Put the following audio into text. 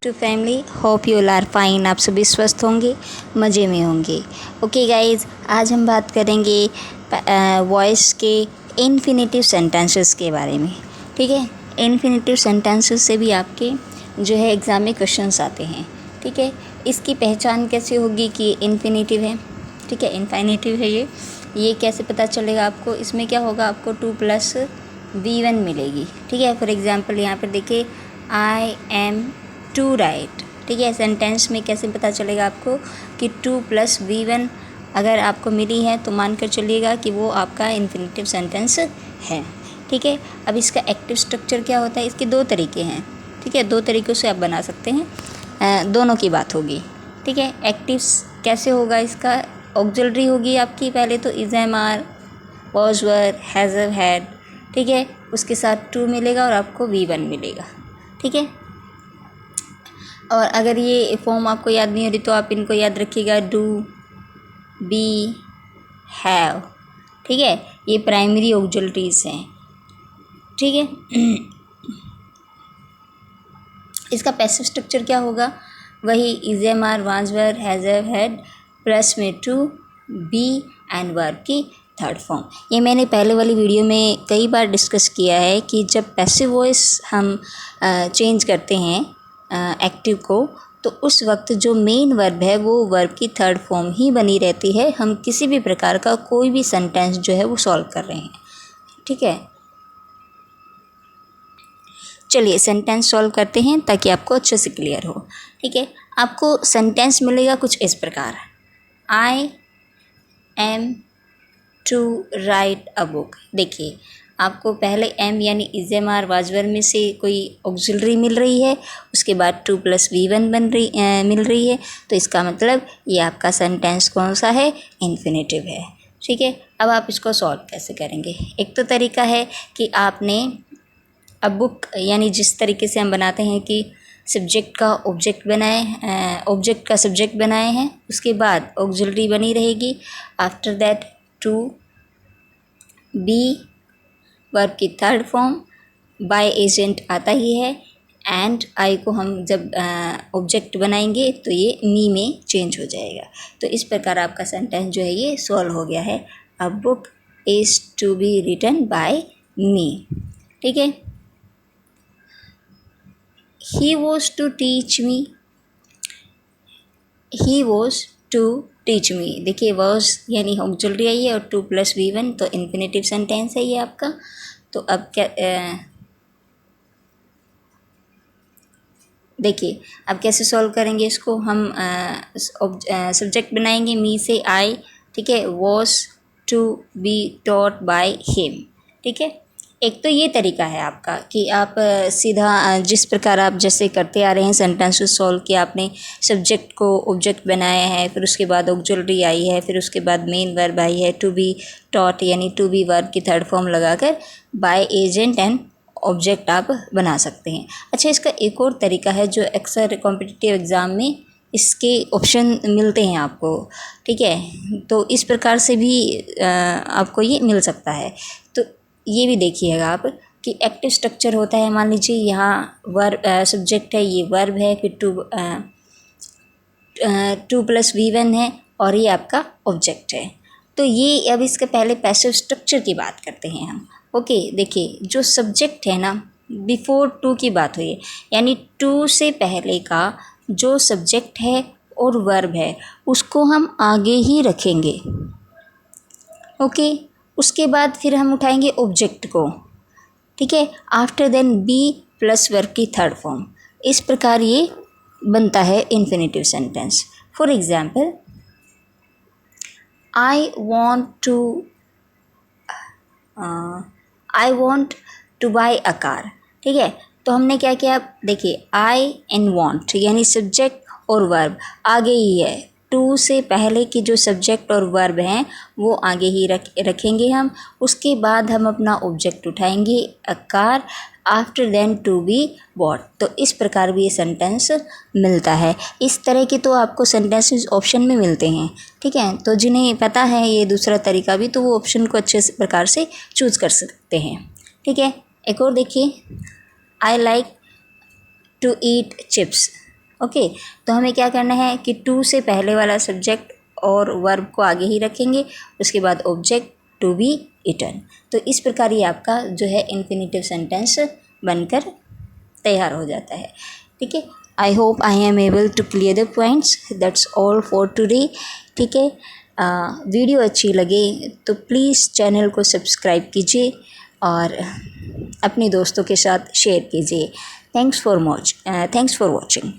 To family, hope you all are fine. आप सभी स्वस्थ होंगे, मज़े में होंगे। ओके गाइज, आज हम बात करेंगे वॉइस के इन्फिनेटिव सेंटेंसेस के बारे में। ठीक है, इन्फिनेटिव सेंटेंसेस से भी आपके जो है एग्ज़ाम में क्वेश्चंस आते हैं। ठीक है, इसकी पहचान कैसे होगी कि इन्फिनेटिव है। ठीक है, इन्फिनेटिव है ये कैसे पता चलेगा आपको। इसमें क्या होगा, आपको 2 + V1 मिलेगी। ठीक है, फॉर एग्ज़ाम्पल यहाँ पर देखिए, आई एम टू राइट। ठीक है, सेंटेंस में कैसे पता चलेगा आपको कि 2 + V1 अगर आपको मिली है तो मानकर चलिएगा कि वो आपका इन्फिनेटिव सेंटेंस है। ठीक है, अब इसका एक्टिव स्ट्रक्चर क्या होता है, इसके 2 तरीके हैं। ठीक है, 2 तरीक़ों से आप बना सकते हैं, दोनों की बात होगी। ठीक है, एक्टिव कैसे होगा, इसका ऑक्सिलरी होगी आपकी। पहले तो is, am, are, was, were, has, had. ठीक है, उसके साथ 2 मिलेगा और आपको V1 मिलेगा। ठीक है, और अगर ये फॉर्म आपको याद नहीं हो रही तो आप इनको याद रखिएगा, डू, बी, हैव। ठीक है, ये प्राइमरी ऑक्सिलरीज हैं। ठीक है, इसका पैसिव स्ट्रक्चर क्या होगा, वही is, am, are, was, were, has, had plus में 2 बी एंड वर्ब की थर्ड फॉर्म। ये मैंने पहले वाली वीडियो में कई बार डिस्कस किया है कि जब पैसिव वॉइस हम चेंज करते हैं एक्टिव को, तो उस वक्त जो मेन वर्ब है वो वर्ब की थर्ड फॉर्म ही बनी रहती है। हम किसी भी प्रकार का कोई भी सेंटेंस जो है वो सॉल्व कर रहे हैं। ठीक है, चलिए सेंटेंस सॉल्व करते हैं ताकि आपको अच्छे से क्लियर हो। ठीक है, आपको सेंटेंस मिलेगा कुछ इस प्रकार, I am to write a book. देखिए, आपको पहले एम यानी is, am, are, was, were में से कोई ऑक्सिलरी मिल रही है, उसके बाद 2 + V1 मिल रही है, तो इसका मतलब ये आपका सेंटेंस कौन सा है, इन्फिनेटिव है। ठीक है, अब आप इसको सॉल्व कैसे करेंगे। एक तो तरीका है कि आपने अ बुक यानी जिस तरीके से हम बनाते हैं कि सब्जेक्ट का ऑब्जेक्ट बनाए, ऑब्जेक्ट का सब्जेक्ट बनाए हैं, उसके बाद ऑक्सिलरी बनी रहेगी। आफ्टर दैट 2 बी वर्ब की थर्ड फॉर्म, बाय एजेंट आता ही है, एंड आई को हम जब ऑब्जेक्ट बनाएंगे तो ये मी में चेंज हो जाएगा। तो इस प्रकार आपका सेंटेंस जो है ये सॉल्व हो गया है, a book is to be written by me. ठीक है, he was to teach me, he was to teach me. देखिए, वॉज यानी ऑक्सिलरी आई है और 2 + V1 तो इन्फिनेटिव सेंटेंस है ये आपका। तो अब क्या देखिए, अब कैसे सॉल्व करेंगे इसको, हम सब्जेक्ट बनाएंगे मी से आई। ठीक है, was to be taught by him. ठीक है, एक तो ये तरीका है आपका कि आप सीधा जिस प्रकार आप जैसे करते आ रहे हैं सेंटेंसेस सॉल्व किया, आपने सब्जेक्ट को ऑब्जेक्ट बनाया है, फिर उसके बाद ऑक्सिलरी आई है, फिर उसके बाद मेन वर्ब आई है, टू बी टॉट यानी टू बी वर्ब की थर्ड फॉर्म लगाकर बाय एजेंट एंड ऑब्जेक्ट आप बना सकते हैं। अच्छा, इसका एक और तरीका है जो अक्सर कॉम्पिटिटिव एग्ज़ाम में इसके ऑप्शन मिलते हैं आपको। ठीक है, तो इस प्रकार से भी आपको ये मिल सकता है। तो ये भी देखिएगा आप कि एक्टिव स्ट्रक्चर होता है, मान लीजिए यहाँ वर्ब सब्जेक्ट है, ये वर्ब है, फिर 2 + V1 है और ये आपका ऑब्जेक्ट है। तो ये अब इसके पहले पैसिव स्ट्रक्चर की बात करते हैं हम। ओके, देखिए, जो सब्जेक्ट है ना, बिफोर 2 की बात हुई है, यानी 2 से पहले का जो सब्जेक्ट है और वर्ब है उसको हम आगे ही रखेंगे। ओके, उसके बाद फिर हम उठाएंगे ऑब्जेक्ट को। ठीक है, आफ्टर देन बी + वर्ब की थर्ड फॉर्म। इस प्रकार ये बनता है infinitive sentence. For example, I want two by a car. ठीक है, तो हमने क्या किया, देखिए, आई एंड वॉन्ट यानी सब्जेक्ट और वर्ब आगे ही है। 2 से पहले की जो सब्जेक्ट और वर्ब हैं वो आगे ही रखेंगे हम। उसके बाद हम अपना ऑब्जेक्ट उठाएंगे, a car, after then to be bought. तो इस प्रकार भी ये सेंटेंस मिलता है। इस तरह के तो आपको सेंटेंसेस ऑप्शन में मिलते हैं। ठीक है, तो जिन्हें पता है ये दूसरा तरीका भी, तो वो ऑप्शन को अच्छे प्रकार से चूज़ कर सकते हैं। ठीक है, एक और देखिए, I like to eat chips. Okay, तो हमें क्या करना है कि टू से पहले वाला सब्जेक्ट और वर्ब को आगे ही रखेंगे, उसके बाद ऑब्जेक्ट टू बी ईटन। तो इस प्रकार ये आपका जो है इन्फिनेटिव सेंटेंस बनकर तैयार हो जाता है। ठीक है, I hope I am able to clear the points. That's all for today. ठीक है, वीडियो अच्छी लगे तो प्लीज़ चैनल को सब्सक्राइब कीजिए और अपने दोस्तों के साथ शेयर कीजिए। Thanks for watching.